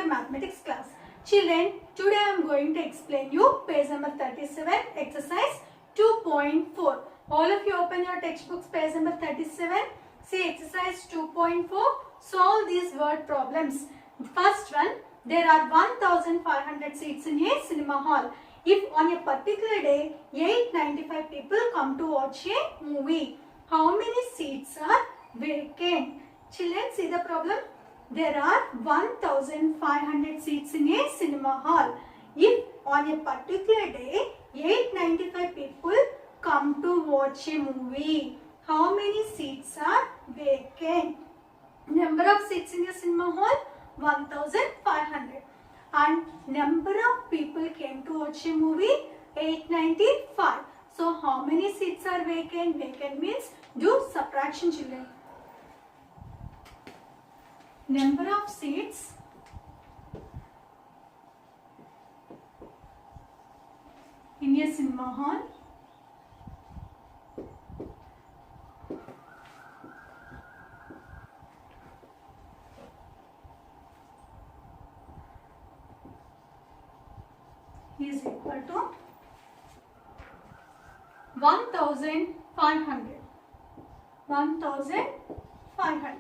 your mathematics class. Children, today I am going to explain you page number 37, exercise 2.4. All of you open your textbooks, page number 37. See exercise 2.4. Solve these word problems. First one, there are 1500 seats in a cinema hall. If on a particular day 895 people come to watch a movie, how many seats are vacant? Children, see the problem. There are 1500 seats in a cinema hall. If on a particular day 895 people come to watch a movie, how many seats are vacant? Number of seats in a cinema hall 1500, and number of people came to watch a movie 895. So how many seats are vacant? Vacant means do subtraction, children. Number of seats in a cinema hall is equal to 1500. 1500.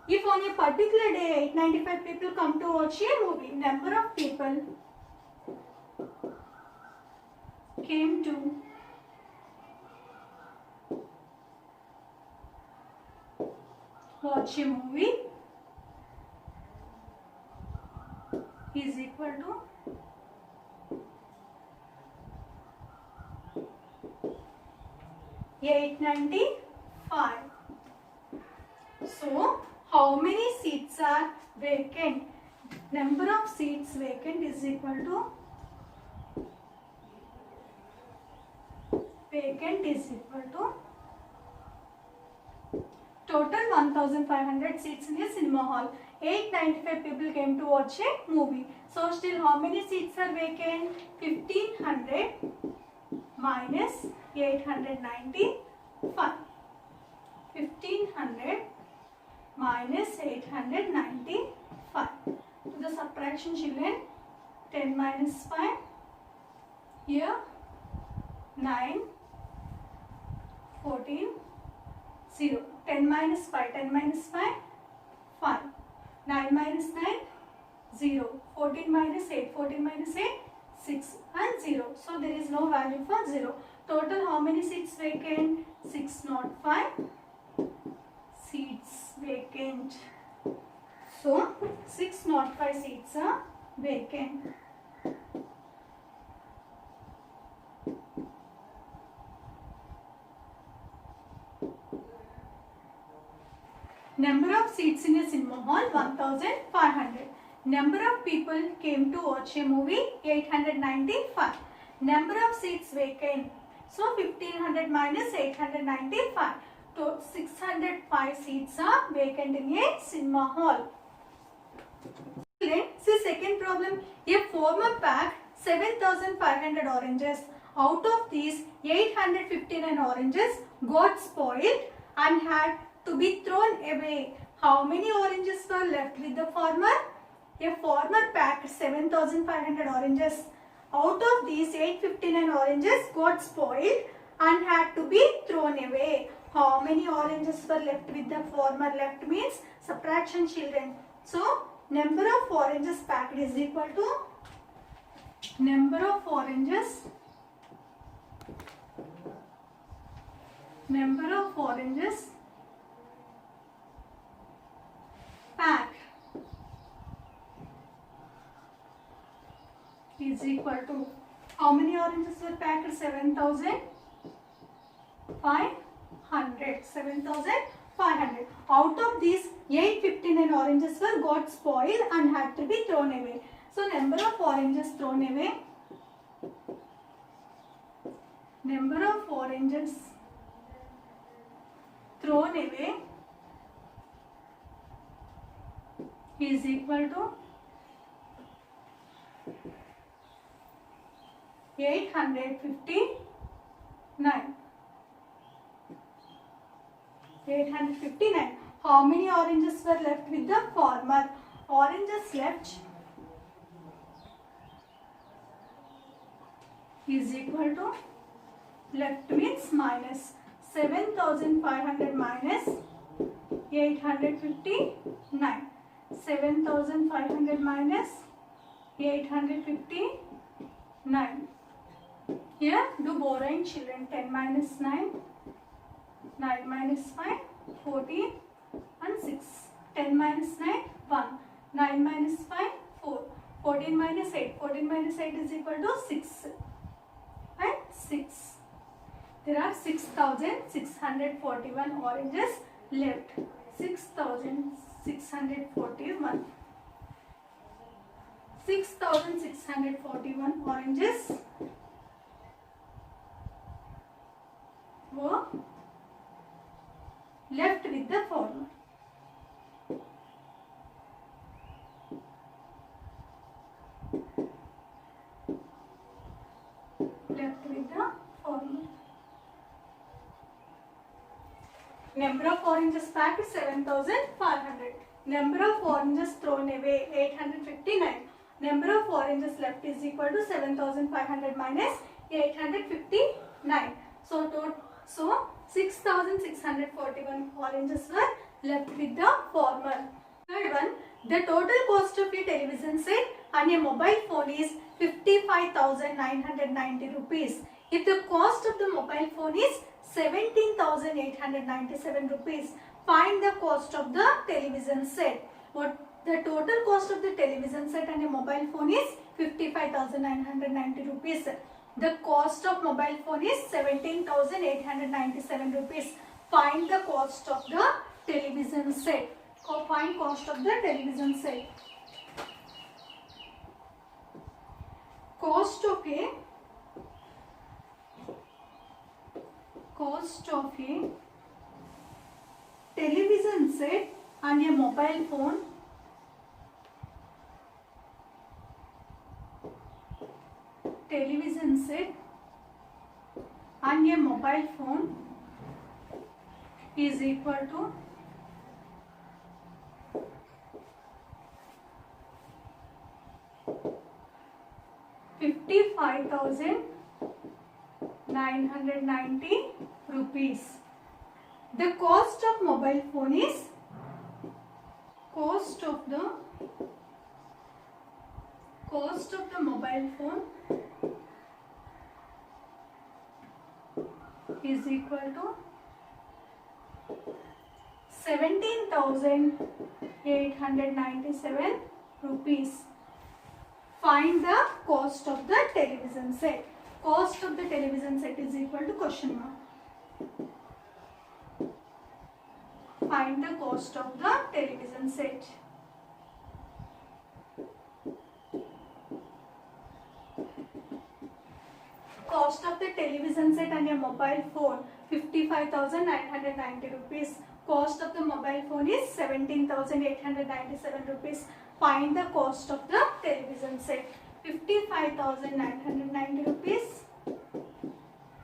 If on a particular day 895 people come to watch a movie, number of people came to watch a movie is equal to 895. So, how many seats are vacant? Number of seats vacant is equal to total 1500 seats in a cinema hall. 895 people came to watch a movie. So, still how many seats are vacant? 1500 minus 895. 1500 minus 895. To the subtraction, children, 10 minus 5, here 9, 14, 0. 10 minus 5, 10 minus 5, 5. 9 minus 9, 0. 14 minus 8, 14 minus 8, 6 and 0. So there is no value for 0. Total how many seats vacant? 605 seats vacant. So 605 seats are vacant. Number of seats in a cinema hall 1500. Number of people came to watch a movie 895. Number of seats vacant. So 1500 minus 895. So 605 seats are vacant in a cinema hall. See second problem. A farmer packed 7500 oranges. Out of these 859 oranges got spoiled and had to be thrown away. How many oranges were left with the farmer? A farmer packed 7500 oranges. Out of these 859 oranges got spoiled and had to be thrown away. How many oranges were left with the farmer? Left means subtraction, children. So number of oranges packed is equal to number of oranges packed is equal to, how many oranges were packed? 7500. 7500. Out of these 859 oranges were got spoiled and had to be thrown away. So number of oranges thrown away, is equal to 859. 859. How many oranges were left with the farmer? oranges left is equal to, left means minus 7500 minus 859. 7500 minus 859. Here do borrowing children. 10 minus 9, 9 minus 5, 14 and 6. 10 minus 9, 1. 9 minus 5, 4. 14 minus 8. 14 minus 8 is equal to 6. And 6. There are 6641 oranges left. 6641. 6641 oranges were left with the farmer. Left with the farmer. Number of oranges packed 7500. Number of oranges thrown away 859. Number of oranges left is equal to 7500 minus 859. So 6641 oranges were left with the farmer. Third one, the total cost of a television set and a mobile phone is 55,990 rupees. If the cost of the mobile phone is 17,897 rupees, find the cost of the television set. What the total cost of the television set and a mobile phone is 55,990 rupees. The cost of mobile phone is 17,897 rupees. Find the cost of the television set. Find cost of the television set. Cost of a television set and a mobile phone is equal to 55,990 rupees. The cost of mobile phone is mobile phone is equal to 17,897 rupees. Find the cost of the television set. Cost of the television set is equal to question mark. Find the cost of the television set. Cost of the television set and a mobile phone 55,990 rupees. Cost of the mobile phone is 17,897 rupees. Find the cost of the television set. 55,990 rupees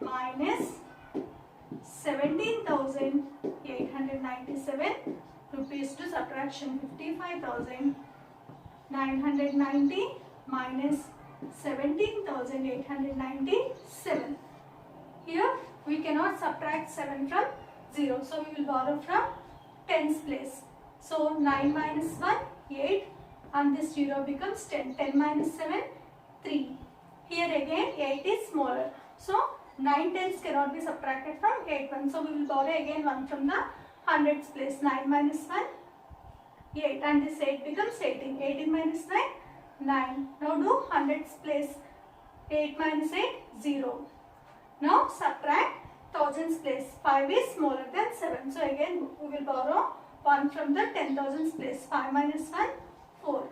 minus 17,897 rupees to subtraction. 55,990 minus 17,897. Here we cannot subtract 7 from 0. So we will borrow from tens place. So 9 minus 1, 8. And this 0 becomes 10. 10 minus 7, 3. Here again 8 is smaller. So 9 tens cannot be subtracted from 8 ones. So we will borrow again 1 from the hundreds place. 9 minus 1, 8. And this 8 becomes 18. 18 minus 9, 9. Now do hundreds place. 8 minus 8, 0. Now subtract thousands place. 5 is smaller than 7. So again we will borrow 1 from the 10,000s place. 5 minus 1, 4.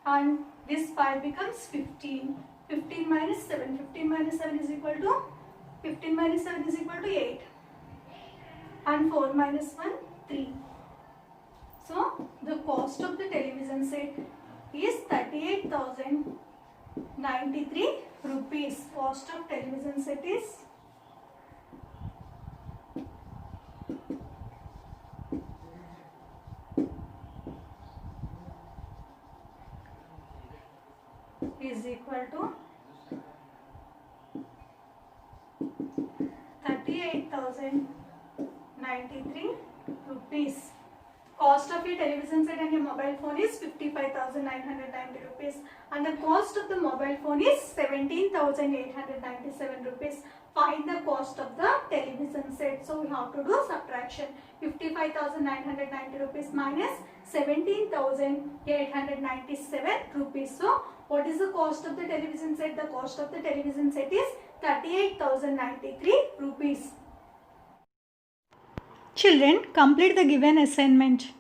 And this 5 becomes 15. 15 minus 7. 15 minus 7 is equal to 15 minus 7 is equal to 8. And 4 minus 1, 3. So the cost of the television set is 38,093 rupees. Cost of television set is is equal to 38,093 rupees. Cost of your television set and your mobile phone is 55,990 rupees, and the cost of the mobile phone is 17,897 rupees. Find the cost of the television set. So we have to do subtraction. 55,990 rupees minus 17,897 rupees. So what is the cost of the television set? The cost of the television set is 38,093 rupees. Children, complete the given assignment.